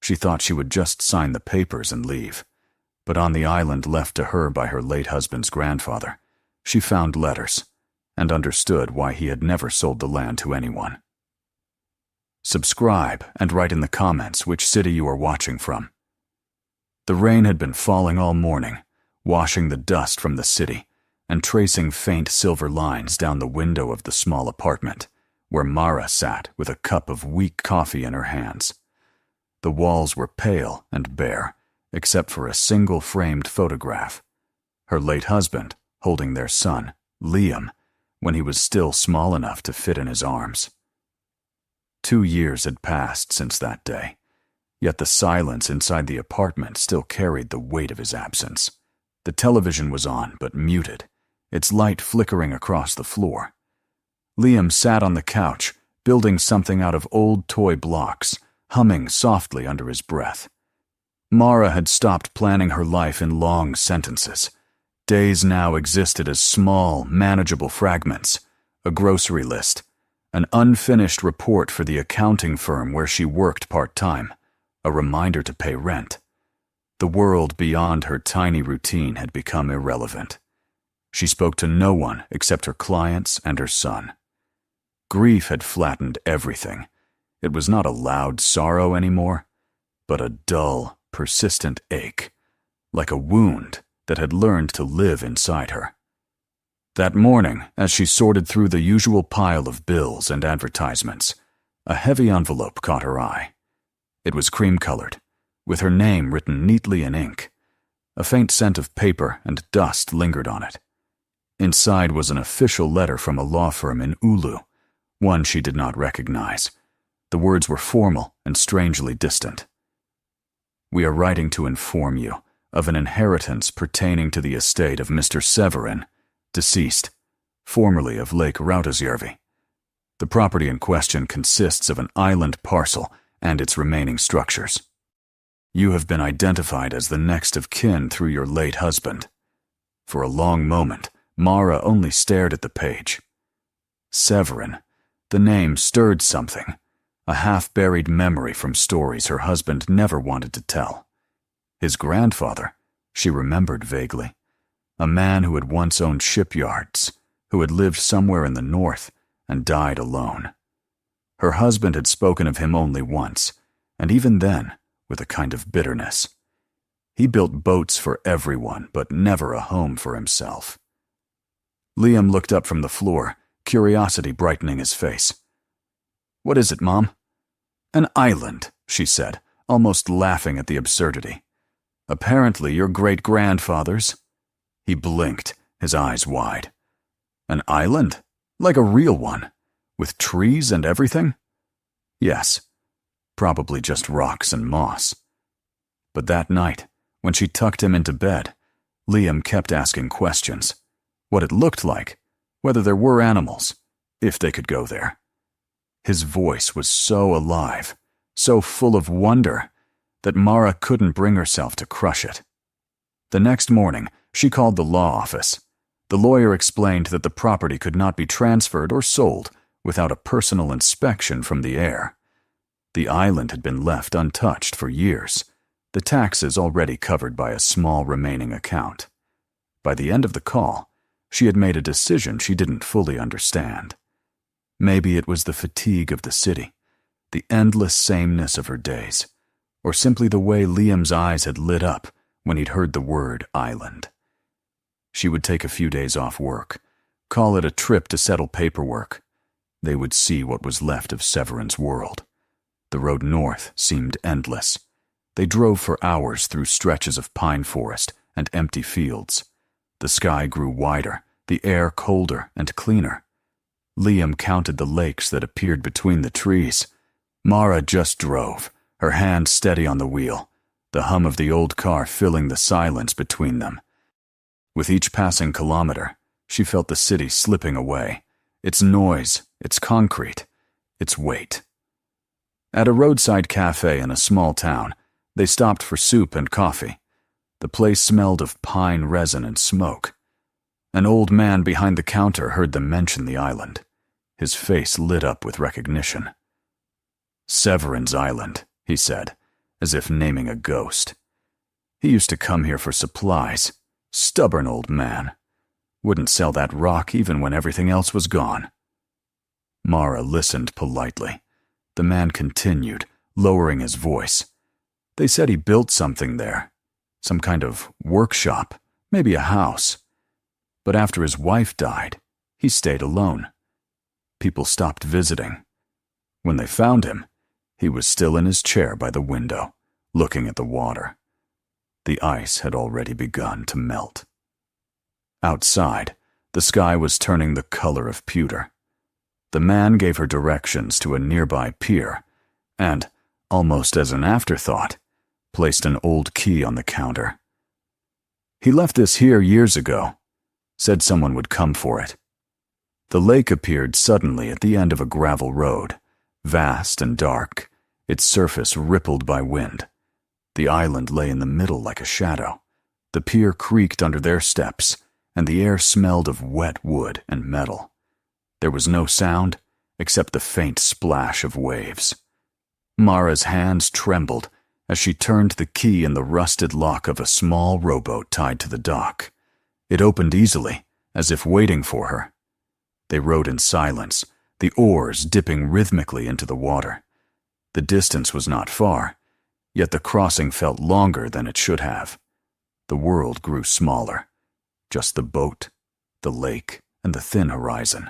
She thought she would just sign the papers and leave. But on the island left to her by her late husband's grandfather, she found letters and understood why he had never sold the land to anyone. Subscribe and write in the comments which city you are watching from. The rain had been falling all morning, washing the dust from the city and tracing faint silver lines down the window of the small apartment where Mara sat with a cup of weak coffee in her hands. The walls were pale and bare, except for a single framed photograph. Her late husband holding their son, Liam, when he was still small enough to fit in his arms. 2 years had passed since that day, yet the silence inside the apartment still carried the weight of his absence. The television was on, but muted, its light flickering across the floor. Liam sat on the couch, building something out of old toy blocks, humming softly under his breath. Mara had stopped planning her life in long sentences. Days now existed as small, manageable fragments, a grocery list, an unfinished report for the accounting firm where she worked part-time, a reminder to pay rent. The world beyond her tiny routine had become irrelevant. She spoke to no one except her clients and her son. Grief had flattened everything. It was not a loud sorrow anymore, but a dull, persistent ache, like a wound that had learned to live inside her. That morning, as she sorted through the usual pile of bills and advertisements, a heavy envelope caught her eye. It was cream-colored, with her name written neatly in ink. A faint scent of paper and dust lingered on it. Inside was an official letter from a law firm in Ulu, one she did not recognize. The words were formal and strangely distant. "We are writing to inform you of an inheritance pertaining to the estate of Mr. Severin, deceased, formerly of Lake Rautasjärvi. The property in question consists of an island parcel and its remaining structures. You have been identified as the next of kin through your late husband." For a long moment, Mara only stared at the page. Severin. The name stirred something, a half-buried memory from stories her husband never wanted to tell. His grandfather, she remembered vaguely, a man who had once owned shipyards, who had lived somewhere in the north and died alone. Her husband had spoken of him only once, and even then with a kind of bitterness. He built boats for everyone, but never a home for himself. Liam looked up from the floor, curiosity brightening his face. "What is it, Mom?" "An island," she said, almost laughing at the absurdity. "Apparently your great-grandfather's." He blinked, his eyes wide. "An island? Like a real one? With trees and everything?" "Yes. Probably just rocks and moss." But that night, when she tucked him into bed, Liam kept asking questions. What it looked like, whether there were animals, if they could go there. His voice was so alive, so full of wonder, that Mara couldn't bring herself to crush it. The next morning, she called the law office. The lawyer explained that the property could not be transferred or sold without a personal inspection from the heir. The island had been left untouched for years, the taxes already covered by a small remaining account. By the end of the call, she had made a decision she didn't fully understand. Maybe it was the fatigue of the city, the endless sameness of her days, or simply the way Liam's eyes had lit up when he'd heard the word island. She would take a few days off work, call it a trip to settle paperwork. They would see what was left of Severin's world. The road north seemed endless. They drove for hours through stretches of pine forest and empty fields. The sky grew wider, the air colder and cleaner. Liam counted the lakes that appeared between the trees. Mara just drove, her hand steady on the wheel, the hum of the old car filling the silence between them. With each passing kilometer, she felt the city slipping away, its noise, its concrete, its weight. At a roadside cafe in a small town, they stopped for soup and coffee. The place smelled of pine resin and smoke. An old man behind the counter heard them mention the island. His face lit up with recognition. "Severin's Island," he said, as if naming a ghost. He used to come here for supplies. Stubborn old man. Wouldn't sell that rock even when everything else was gone. Mara listened politely. The man continued, lowering his voice. They said he built something there. Some kind of workshop, maybe a house. But after his wife died, he stayed alone. People stopped visiting. When they found him, he was still in his chair by the window, looking at the water. The ice had already begun to melt. Outside, the sky was turning the color of pewter. The man gave her directions to a nearby pier and, almost as an afterthought, placed an old key on the counter. He left this here years ago, said someone would come for it. The lake appeared suddenly at the end of a gravel road, vast and dark, its surface rippled by wind. The island lay in the middle like a shadow. The pier creaked under their steps, and the air smelled of wet wood and metal. There was no sound except the faint splash of waves. Mara's hands trembled as she turned the key in the rusted lock of a small rowboat tied to the dock. It opened easily, as if waiting for her. They rowed in silence, the oars dipping rhythmically into the water. The distance was not far, yet the crossing felt longer than it should have. The world grew smaller. Just the boat, the lake, and the thin horizon.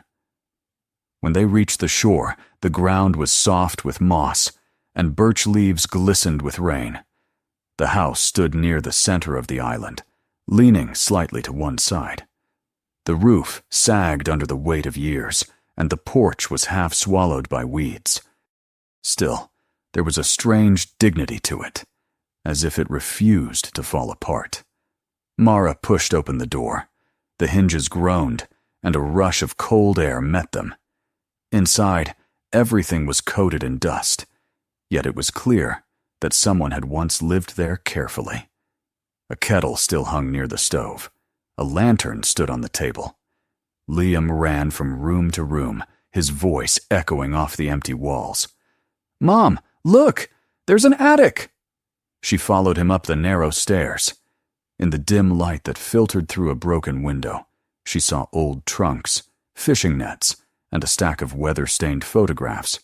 When they reached the shore, the ground was soft with moss, and birch leaves glistened with rain. The house stood near the center of the island, leaning slightly to one side. The roof sagged under the weight of years, and the porch was half swallowed by weeds. Still, there was a strange dignity to it, as if it refused to fall apart. Mara pushed open the door. The hinges groaned, and a rush of cold air met them. Inside, everything was coated in dust, yet it was clear that someone had once lived there carefully. A kettle still hung near the stove. A lantern stood on the table. Liam ran from room to room, his voice echoing off the empty walls. "Mom, look! There's an attic!" She followed him up the narrow stairs. In the dim light that filtered through a broken window, she saw old trunks, fishing nets, and a stack of weather-stained photographs.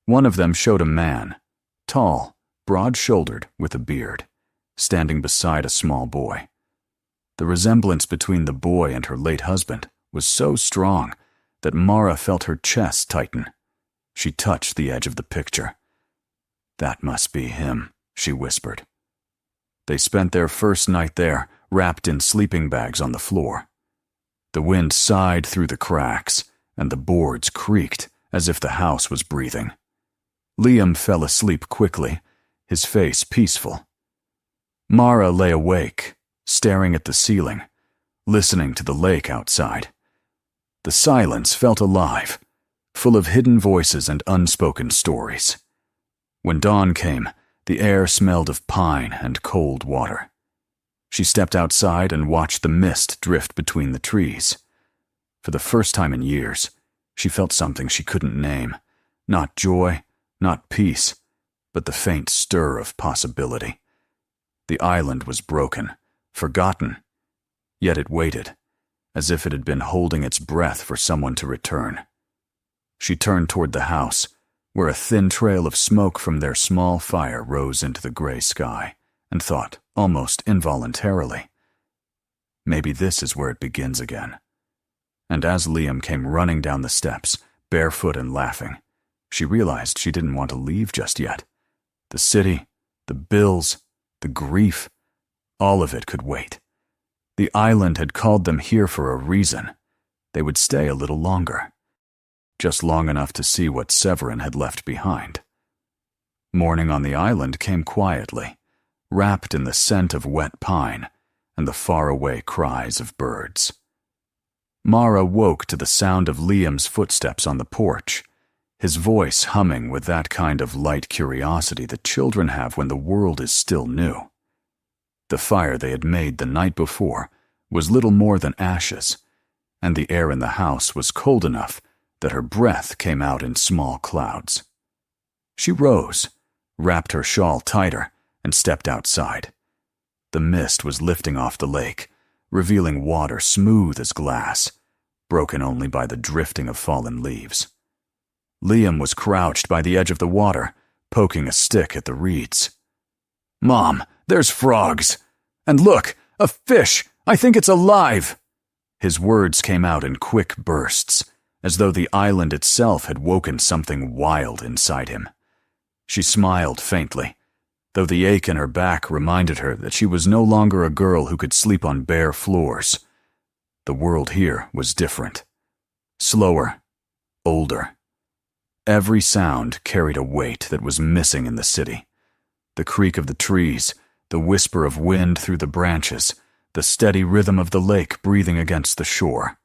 One of them showed a man, tall, broad-shouldered, with a beard, standing beside a small boy. The resemblance between the boy and her late husband was so strong that Mara felt her chest tighten. She touched the edge of the picture. "That must be him," she whispered. They spent their first night there, wrapped in sleeping bags on the floor. The wind sighed through the cracks, and the boards creaked as if the house was breathing. Liam fell asleep quickly, his face peaceful. Mara lay awake, staring at the ceiling, listening to the lake outside. The silence felt alive, full of hidden voices and unspoken stories. When dawn came, the air smelled of pine and cold water. She stepped outside and watched the mist drift between the trees. For the first time in years, she felt something she couldn't name. Not joy, not peace, but the faint stir of possibility. The island was broken, forgotten, yet it waited, as if it had been holding its breath for someone to return. She turned toward the house, where a thin trail of smoke from their small fire rose into the gray sky, and thought, almost involuntarily, maybe this is where it begins again. And as Liam came running down the steps, barefoot and laughing, she realized she didn't want to leave just yet. The city, the bills, the grief, all of it could wait. The island had called them here for a reason. They would stay a little longer. Just long enough to see what Severin had left behind. Morning on the island came quietly, wrapped in the scent of wet pine and the faraway cries of birds. Mara woke to the sound of Liam's footsteps on the porch, his voice humming with that kind of light curiosity that children have when the world is still new. The fire they had made the night before was little more than ashes, and the air in the house was cold enough that her breath came out in small clouds. She rose, wrapped her shawl tighter, and stepped outside. The mist was lifting off the lake, revealing water smooth as glass, broken only by the drifting of fallen leaves. Liam was crouched by the edge of the water, poking a stick at the reeds. "Mom, there's frogs! And look, a fish! I think it's alive!" His words came out in quick bursts, as though the island itself had woken something wild inside him. She smiled faintly, though the ache in her back reminded her that she was no longer a girl who could sleep on bare floors. The world here was different. Slower, older. Every sound carried a weight that was missing in the city. The creak of the trees, the whisper of wind through the branches, the steady rhythm of the lake breathing against the shore.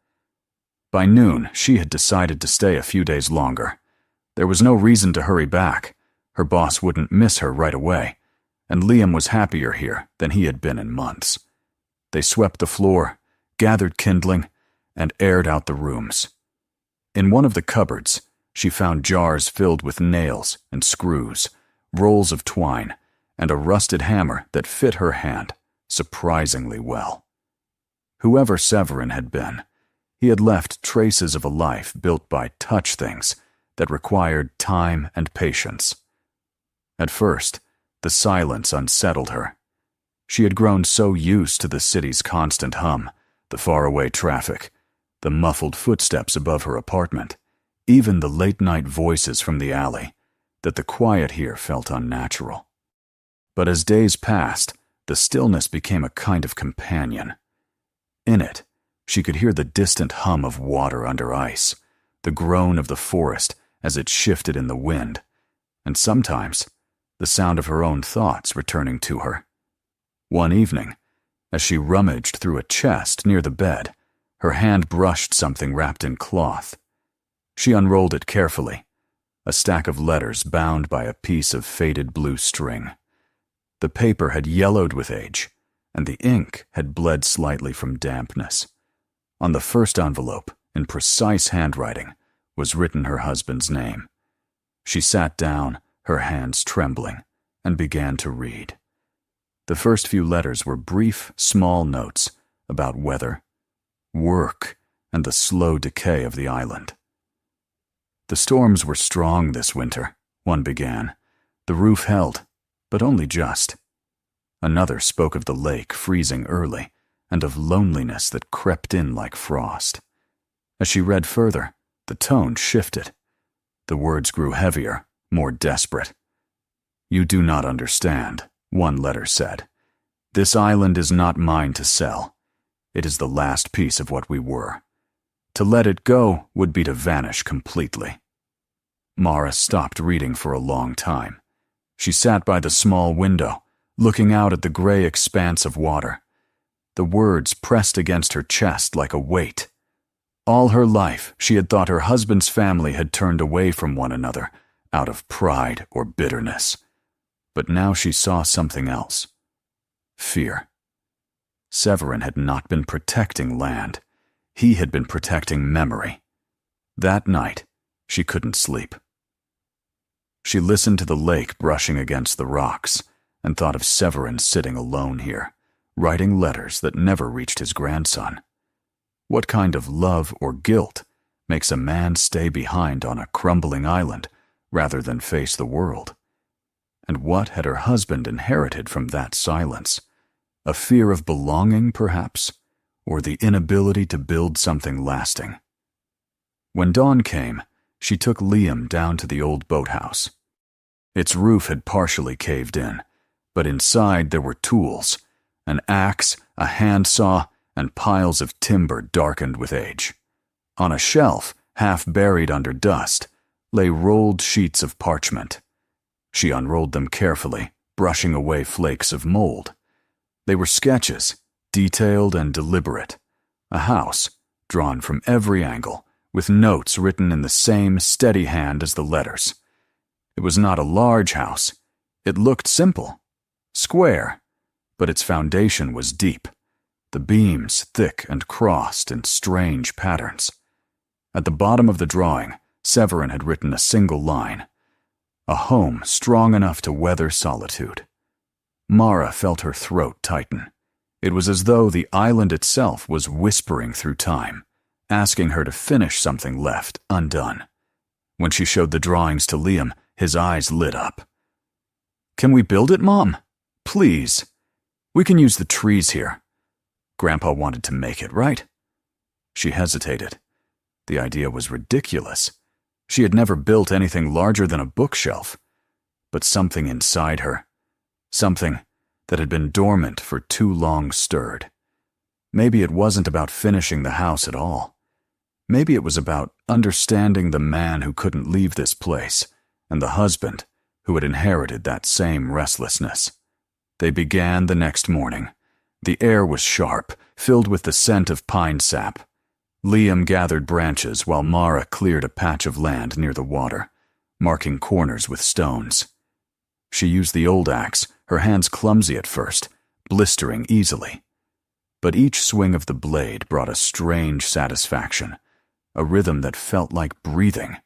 By noon, she had decided to stay a few days longer. There was no reason to hurry back. Her boss wouldn't miss her right away, and Liam was happier here than he had been in months. They swept the floor, gathered kindling, and aired out the rooms. In one of the cupboards, she found jars filled with nails and screws, rolls of twine, and a rusted hammer that fit her hand surprisingly well. Whoever Severin had been, he had left traces of a life built by touch things that required time and patience. At first, the silence unsettled her. She had grown so used to the city's constant hum, the faraway traffic, the muffled footsteps above her apartment, even the late-night voices from the alley, that the quiet here felt unnatural. But as days passed, the stillness became a kind of companion. In it, she could hear the distant hum of water under ice, the groan of the forest as it shifted in the wind, and sometimes the sound of her own thoughts returning to her. One evening, as she rummaged through a chest near the bed, her hand brushed something wrapped in cloth. She unrolled it carefully, a stack of letters bound by a piece of faded blue string. The paper had yellowed with age, and the ink had bled slightly from dampness. On the first envelope, in precise handwriting, was written her husband's name. She sat down, her hands trembling, and began to read. The first few letters were brief, small notes about weather, work, and the slow decay of the island. The storms were strong this winter, one began. The roof held, but only just. Another spoke of the lake freezing early, and of loneliness that crept in like frost. As she read further, the tone shifted. The words grew heavier, more desperate. "You do not understand," one letter said. "This island is not mine to sell. It is the last piece of what we were. To let it go would be to vanish completely." Mara stopped reading for a long time. She sat by the small window, looking out at the gray expanse of water. The words pressed against her chest like a weight. All her life, she had thought her husband's family had turned away from one another, out of pride or bitterness. But now she saw something else. Fear. Severin had not been protecting land. He had been protecting memory. That night, she couldn't sleep. She listened to the lake brushing against the rocks and thought of Severin sitting alone here, writing letters that never reached his grandson. What kind of love or guilt makes a man stay behind on a crumbling island rather than face the world? And what had her husband inherited from that silence? A fear of belonging, perhaps, or the inability to build something lasting? When dawn came, she took Liam down to the old boathouse. Its roof had partially caved in, but inside there were tools, an axe, a handsaw, and piles of timber darkened with age. On a shelf, half buried under dust, lay rolled sheets of parchment. She unrolled them carefully, brushing away flakes of mold. They were sketches, detailed and deliberate. A house, drawn from every angle, with notes written in the same steady hand as the letters. It was not a large house. It looked simple, square, but its foundation was deep, the beams thick and crossed in strange patterns. At the bottom of the drawing, Severin had written a single line: A home strong enough to weather solitude. Mara felt her throat tighten. It was as though the island itself was whispering through time, asking her to finish something left undone. When she showed the drawings to Liam, his eyes lit up. "Can we build it, Mom? Please. We can use the trees here. Grandpa wanted to make it, right?" She hesitated. The idea was ridiculous. She had never built anything larger than a bookshelf. But something inside her, something that had been dormant for too long, stirred. Maybe it wasn't about finishing the house at all. Maybe it was about understanding the man who couldn't leave this place, and the husband who had inherited that same restlessness. They began the next morning. The air was sharp, filled with the scent of pine sap. Liam gathered branches while Mara cleared a patch of land near the water, marking corners with stones. She used the old axe, her hands clumsy at first, blistering easily. But each swing of the blade brought a strange satisfaction, a rhythm that felt like breathing.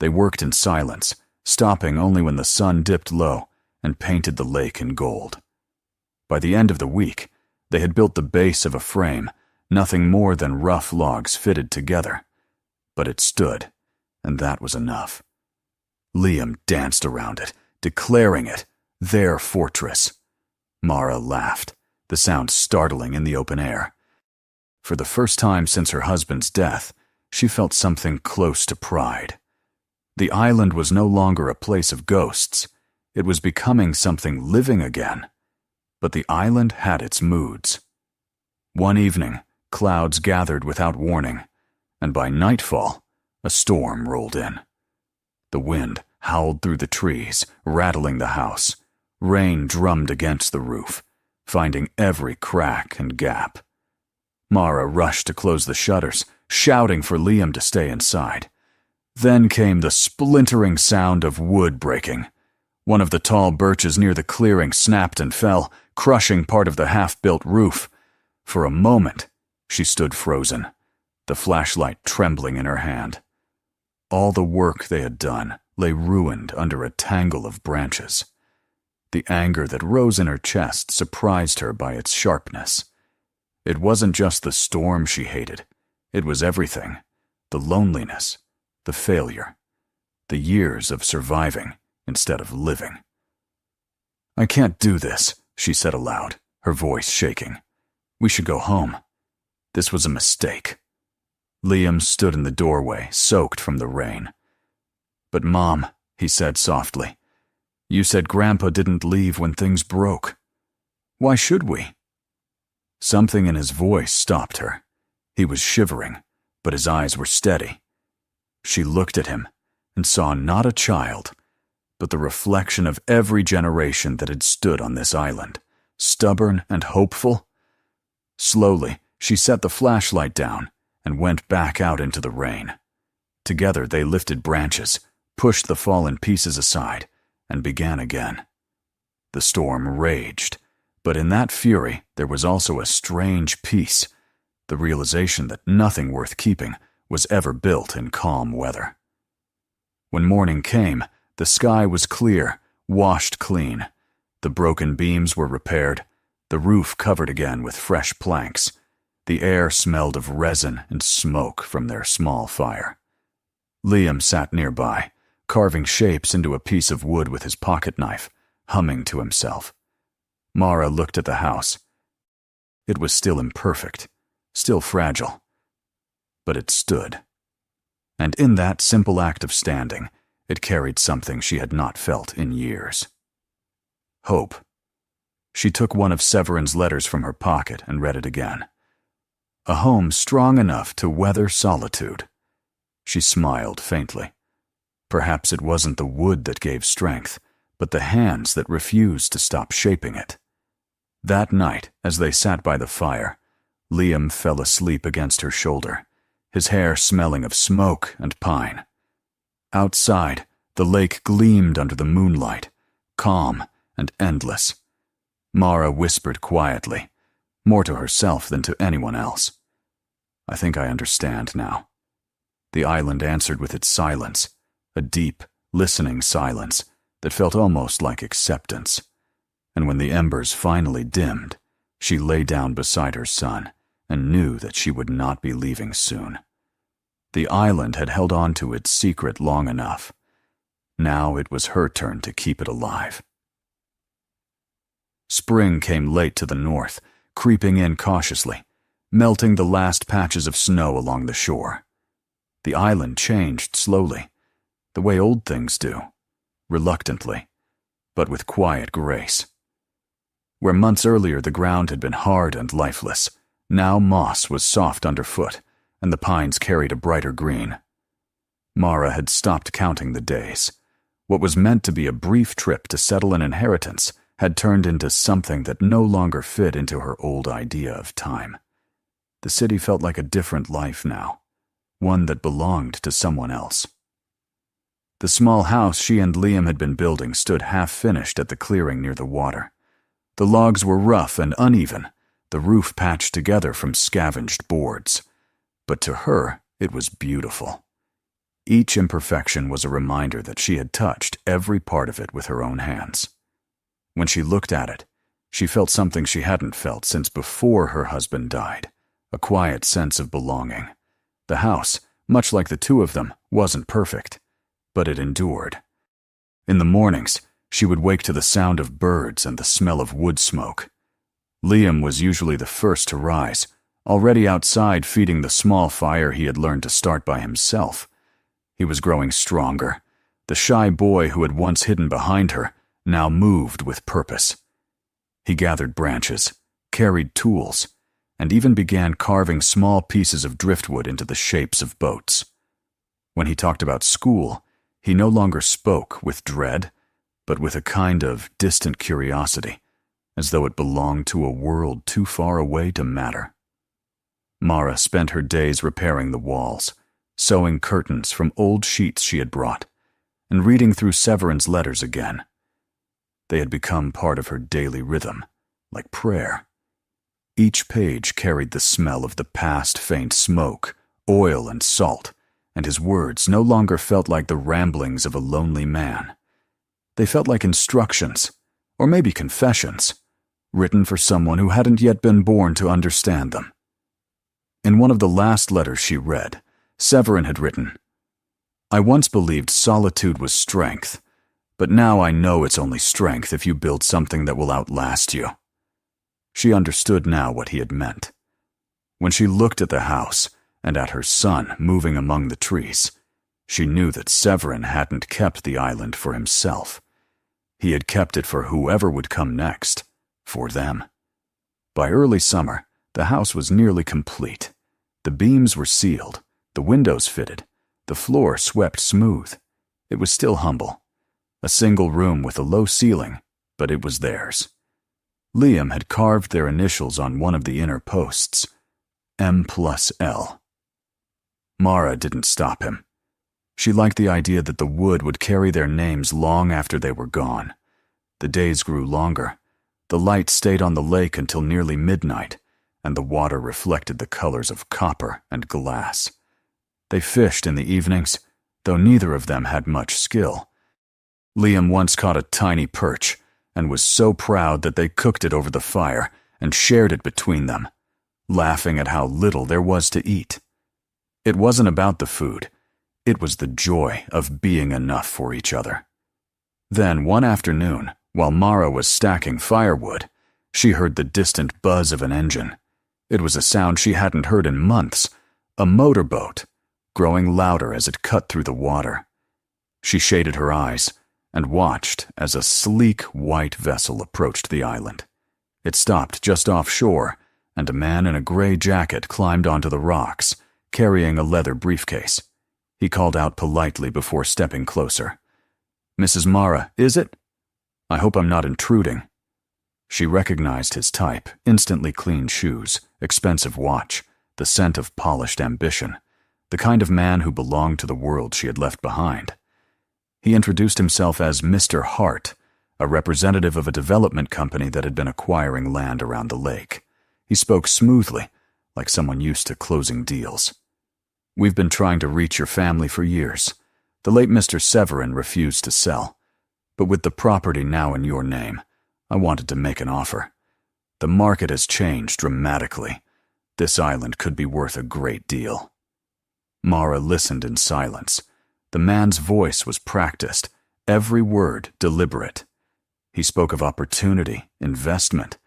They worked in silence, stopping only when the sun dipped low and painted the lake in gold. By the end of the week, they had built the base of a frame, nothing more than rough logs fitted together. But it stood, and that was enough. Liam danced around it, declaring it their fortress. Mara laughed, the sound startling in the open air. For the first time since her husband's death, she felt something close to pride. The island was no longer a place of ghosts. It was becoming something living again. But the island had its moods. One evening, clouds gathered without warning, and by nightfall, a storm rolled in. The wind howled through the trees, rattling the house. Rain drummed against the roof, finding every crack and gap. Mara rushed to close the shutters, shouting for Liam to stay inside. Then came the splintering sound of wood breaking. One of the tall birches near the clearing snapped and fell, crushing part of the half-built roof. For a moment, she stood frozen, the flashlight trembling in her hand. All the work they had done lay ruined under a tangle of branches. The anger that rose in her chest surprised her by its sharpness. It wasn't just the storm she hated. It was everything. The loneliness, the failure, the years of surviving instead of living. "I can't do this," she said aloud, her voice shaking. "We should go home. This was a mistake." Liam stood in the doorway, soaked from the rain. "But Mom," he said softly, "you said Grandpa didn't leave when things broke. Why should we?" Something in his voice stopped her. He was shivering, but his eyes were steady. She looked at him and saw not a child, but the reflection of every generation that had stood on this island, stubborn and hopeful. Slowly, she set the flashlight down and went back out into the rain. Together they lifted branches, pushed the fallen pieces aside, and began again. The storm raged, but in that fury there was also a strange peace, the realization that nothing worth keeping was ever built in calm weather. When morning came, the sky was clear, washed clean. The broken beams were repaired, the roof covered again with fresh planks. The air smelled of resin and smoke from their small fire. Liam sat nearby, carving shapes into a piece of wood with his pocket knife, humming to himself. Mara looked at the house. It was still imperfect, still fragile, but it stood. And in that simple act of standing, it carried something she had not felt in years. Hope. She took one of Severin's letters from her pocket and read it again. A home strong enough to weather solitude. She smiled faintly. Perhaps it wasn't the wood that gave strength, but the hands that refused to stop shaping it. That night, as they sat by the fire, Liam fell asleep against her shoulder, his hair smelling of smoke and pine. Outside, the lake gleamed under the moonlight, calm and endless. Mara whispered quietly, more to herself than to anyone else. "I think I understand now." The island answered with its silence, a deep, listening silence that felt almost like acceptance. And when the embers finally dimmed, she lay down beside her son and knew that she would not be leaving soon. The island had held on to its secret long enough. Now it was her turn to keep it alive. Spring came late to the north, creeping in cautiously, melting the last patches of snow along the shore. The island changed slowly, the way old things do, reluctantly, but with quiet grace. Where months earlier the ground had been hard and lifeless, now moss was soft underfoot, and the pines carried a brighter green. Mara had stopped counting the days. What was meant to be a brief trip to settle an inheritance had turned into something that no longer fit into her old idea of time. The city felt like a different life now, one that belonged to someone else. The small house she and Liam had been building stood half-finished at the clearing near the water. The logs were rough and uneven, the roof patched together from scavenged boards. But to her, it was beautiful. Each imperfection was a reminder that she had touched every part of it with her own hands. When she looked at it, she felt something she hadn't felt since before her husband died, a quiet sense of belonging. The house, much like the two of them, wasn't perfect, but it endured. In the mornings, she would wake to the sound of birds and the smell of wood smoke. Liam was usually the first to rise, already outside feeding the small fire he had learned to start by himself. He was growing stronger. The shy boy who had once hidden behind her now moved with purpose. He gathered branches, carried tools, and even began carving small pieces of driftwood into the shapes of boats. When he talked about school, he no longer spoke with dread, but with a kind of distant curiosity, as though it belonged to a world too far away to matter. Mara spent her days repairing the walls, sewing curtains from old sheets she had brought, and reading through Severin's letters again. They had become part of her daily rhythm, like prayer. Each page carried the smell of the past faint smoke, oil and salt, and his words no longer felt like the ramblings of a lonely man. They felt like instructions, or maybe confessions, written for someone who hadn't yet been born to understand them. In one of the last letters she read, Severin had written, "I once believed solitude was strength, but now I know it's only strength if you build something that will outlast you." She understood now what he had meant. When she looked at the house and at her son moving among the trees, she knew that Severin hadn't kept the island for himself. He had kept it for whoever would come next, for them. By early summer, the house was nearly complete. The beams were sealed, the windows fitted, the floor swept smooth. It was still humble. A single room with a low ceiling, but it was theirs. Liam had carved their initials on one of the inner posts, M+L. Mara didn't stop him. She liked the idea that the wood would carry their names long after they were gone. The days grew longer. The light stayed on the lake until nearly midnight, and the water reflected the colors of copper and glass. They fished in the evenings, though neither of them had much skill. Liam once caught a tiny perch and was so proud that they cooked it over the fire and shared it between them, laughing at how little there was to eat. It wasn't about the food. It was the joy of being enough for each other. Then, one afternoon, while Mara was stacking firewood, she heard the distant buzz of an engine. It was a sound she hadn't heard in months, a motorboat, growing louder as it cut through the water. She shaded her eyes and watched as a sleek white vessel approached the island. It stopped just offshore, and a man in a gray jacket climbed onto the rocks, carrying a leather briefcase. He called out politely before stepping closer. "Mrs. Mara, is it? I hope I'm not intruding." She recognized his type, instantly clean shoes, expensive watch, the scent of polished ambition, the kind of man who belonged to the world she had left behind. He introduced himself as Mr. Hart, a representative of a development company that had been acquiring land around the lake. He spoke smoothly, like someone used to closing deals. "We've been trying to reach your family for years. The late Mr. Severin refused to sell, but with the property now in your name, I wanted to make an offer. The market has changed dramatically. This island could be worth a great deal." Mara listened in silence. The man's voice was practiced, every word deliberate. He spoke of opportunity, investment,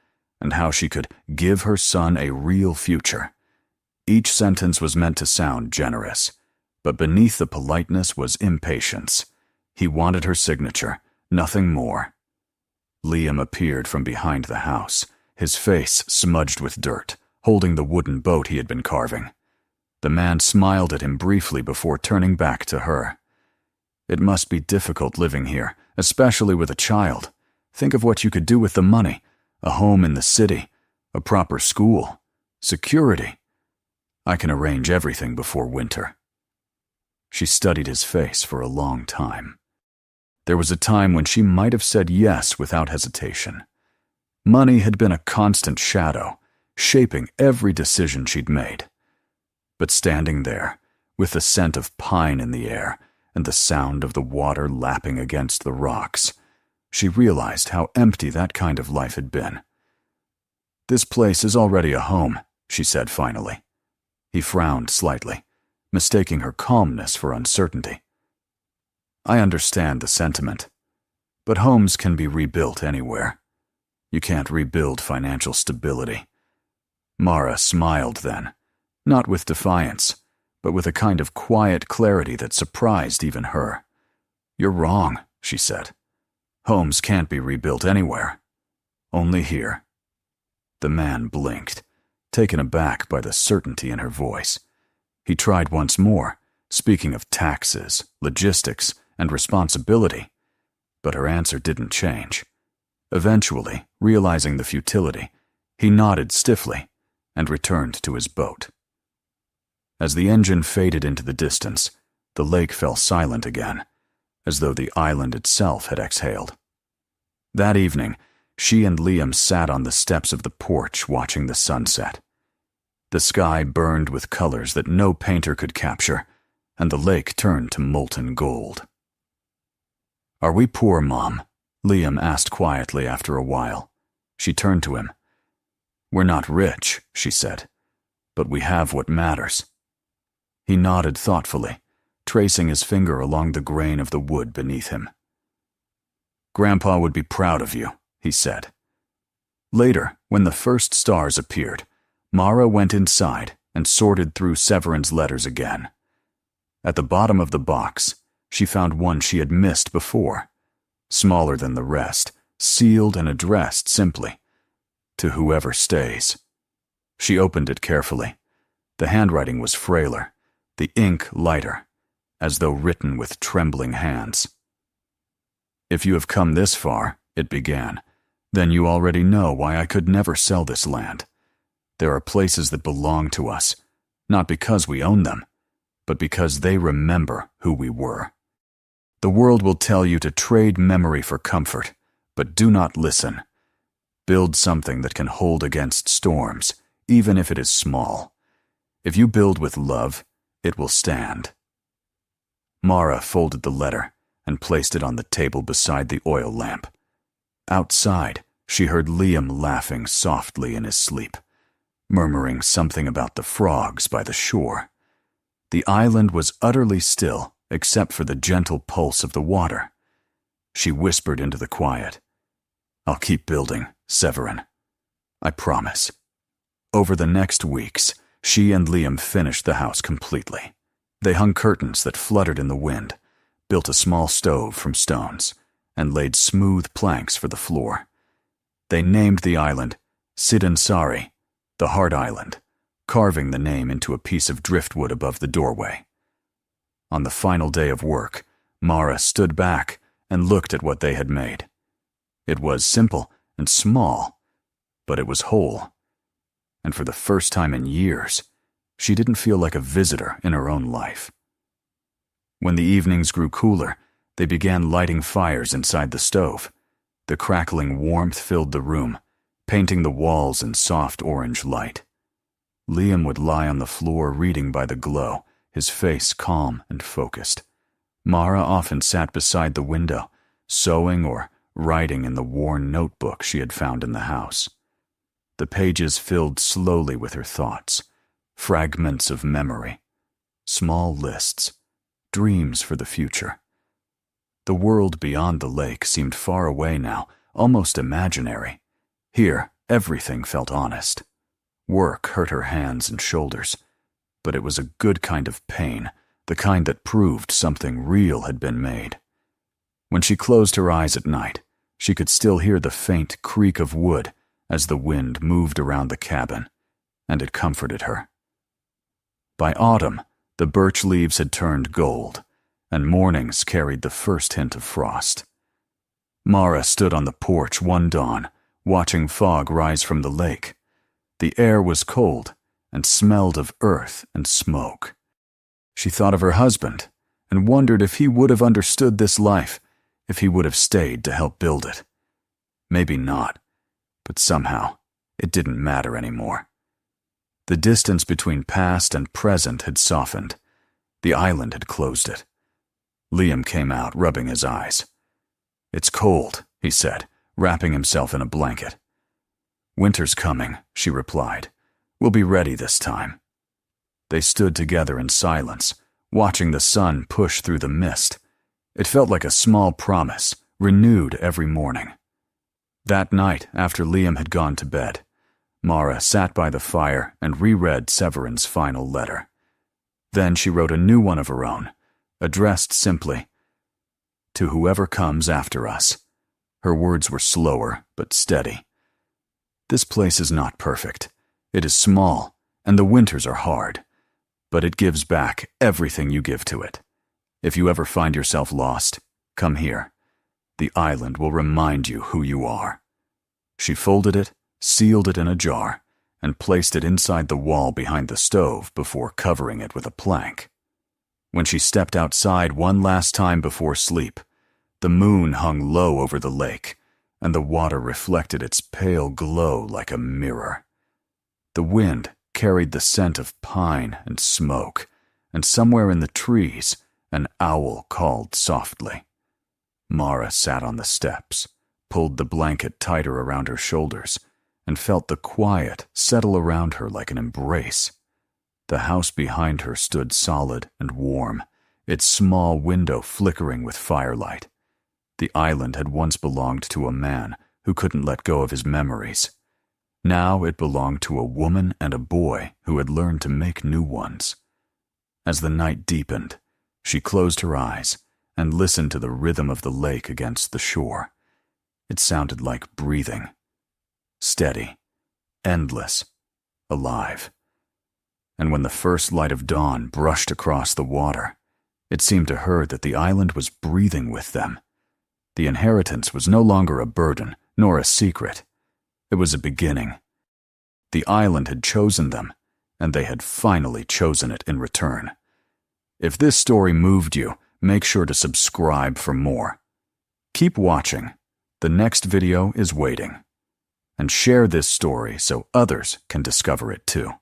and how she could give her son a real future. Each sentence was meant to sound generous, but beneath the politeness was impatience. He wanted her signature, nothing more. Liam appeared from behind the house, his face smudged with dirt, holding the wooden boat he had been carving. The man smiled at him briefly before turning back to her. "It must be difficult living here, especially with a child. Think of what you could do with the money. A home in the city, a proper school, security. I can arrange everything before winter." She studied his face for a long time. There was a time when she might have said yes without hesitation. Money had been a constant shadow, shaping every decision she'd made. But standing there, with the scent of pine in the air and the sound of the water lapping against the rocks, she realized how empty that kind of life had been. "This place is already a home," she said finally. He frowned slightly, mistaking her calmness for uncertainty. "I understand the sentiment, but homes can be rebuilt anywhere. You can't rebuild financial stability." Mara smiled then, not with defiance, but with a kind of quiet clarity that surprised even her. "You're wrong," she said. "Homes can't be rebuilt anywhere. Only here." The man blinked, taken aback by the certainty in her voice. He tried once more, speaking of taxes, logistics, and responsibility, but her answer didn't change. Eventually, realizing the futility, he nodded stiffly and returned to his boat. As the engine faded into the distance, the lake fell silent again, as though the island itself had exhaled. That evening, she and Liam sat on the steps of the porch watching the sunset. The sky burned with colors that no painter could capture, and the lake turned to molten gold. "Are we poor, Mom?" Liam asked quietly after a while. She turned to him. "We're not rich," she said, "but we have what matters." He nodded thoughtfully, tracing his finger along the grain of the wood beneath him. "Grandpa would be proud of you," he said. Later, when the first stars appeared, Mara went inside and sorted through Severin's letters again. At the bottom of the box, she found one she had missed before, smaller than the rest, sealed and addressed simply, "To whoever stays." She opened it carefully. The handwriting was frailer, the ink lighter, as though written with trembling hands. "If you have come this far," it began, "then you already know why I could never sell this land. There are places that belong to us, not because we own them, but because they remember who we were. The world will tell you to trade memory for comfort, but do not listen. Build something that can hold against storms, even if it is small. If you build with love, it will stand." Mara folded the letter and placed it on the table beside the oil lamp. Outside, she heard Liam laughing softly in his sleep, murmuring something about the frogs by the shore. The island was utterly still except for the gentle pulse of the water. She whispered into the quiet, "I'll keep building, Severin. I promise." Over the next weeks, she and Liam finished the house completely. They hung curtains that fluttered in the wind, built a small stove from stones, and laid smooth planks for the floor. They named the island Sidansari, the Heart Island, carving the name into a piece of driftwood above the doorway. On the final day of work, Mara stood back and looked at what they had made. It was simple and small, but it was whole. And for the first time in years, she didn't feel like a visitor in her own life. When the evenings grew cooler, they began lighting fires inside the stove. The crackling warmth filled the room, painting the walls in soft orange light. Liam would lie on the floor reading by the glow, his face calm and focused. Mara often sat beside the window, sewing or writing in the worn notebook she had found in the house. The pages filled slowly with her thoughts, fragments of memory, small lists, dreams for the future. The world beyond the lake seemed far away now, almost imaginary. Here, everything felt honest. Work hurt her hands and shoulders, but it was a good kind of pain, the kind that proved something real had been made. When she closed her eyes at night, she could still hear the faint creak of wood as the wind moved around the cabin, and it comforted her. By autumn, the birch leaves had turned gold, and mornings carried the first hint of frost. Mara stood on the porch one dawn, watching fog rise from the lake. The air was cold and smelled of earth and smoke. She thought of her husband and wondered if he would have understood this life, if he would have stayed to help build it. Maybe not, but somehow it didn't matter anymore. The distance between past and present had softened. The island had closed it. Liam came out, rubbing his eyes. "It's cold," he said, wrapping himself in a blanket. "Winter's coming," she replied. "We'll be ready this time." They stood together in silence, watching the sun push through the mist. It felt like a small promise, renewed every morning. That night, after Liam had gone to bed, Mara sat by the fire and reread Severin's final letter. Then she wrote a new one of her own, addressed simply, "To whoever comes after us." Her words were slower, but steady. "This place is not perfect. It is small, and the winters are hard. But it gives back everything you give to it. If you ever find yourself lost, come here. The island will remind you who you are." She folded it, sealed it in a jar, and placed it inside the wall behind the stove before covering it with a plank. When she stepped outside one last time before sleep, the moon hung low over the lake, and the water reflected its pale glow like a mirror. The wind carried the scent of pine and smoke, and somewhere in the trees, an owl called softly. Mara sat on the steps, pulled the blanket tighter around her shoulders, and felt the quiet settle around her like an embrace. The house behind her stood solid and warm, its small window flickering with firelight. The island had once belonged to a man who couldn't let go of his memories. Now it belonged to a woman and a boy who had learned to make new ones. As the night deepened, she closed her eyes and listened to the rhythm of the lake against the shore. It sounded like breathing. Steady, endless, alive. And when the first light of dawn brushed across the water, it seemed to her that the island was breathing with them. The inheritance was no longer a burden, nor a secret. It was a beginning. The island had chosen them, and they had finally chosen it in return. If this story moved you, make sure to subscribe for more. Keep watching. The next video is waiting. And share this story so others can discover it too.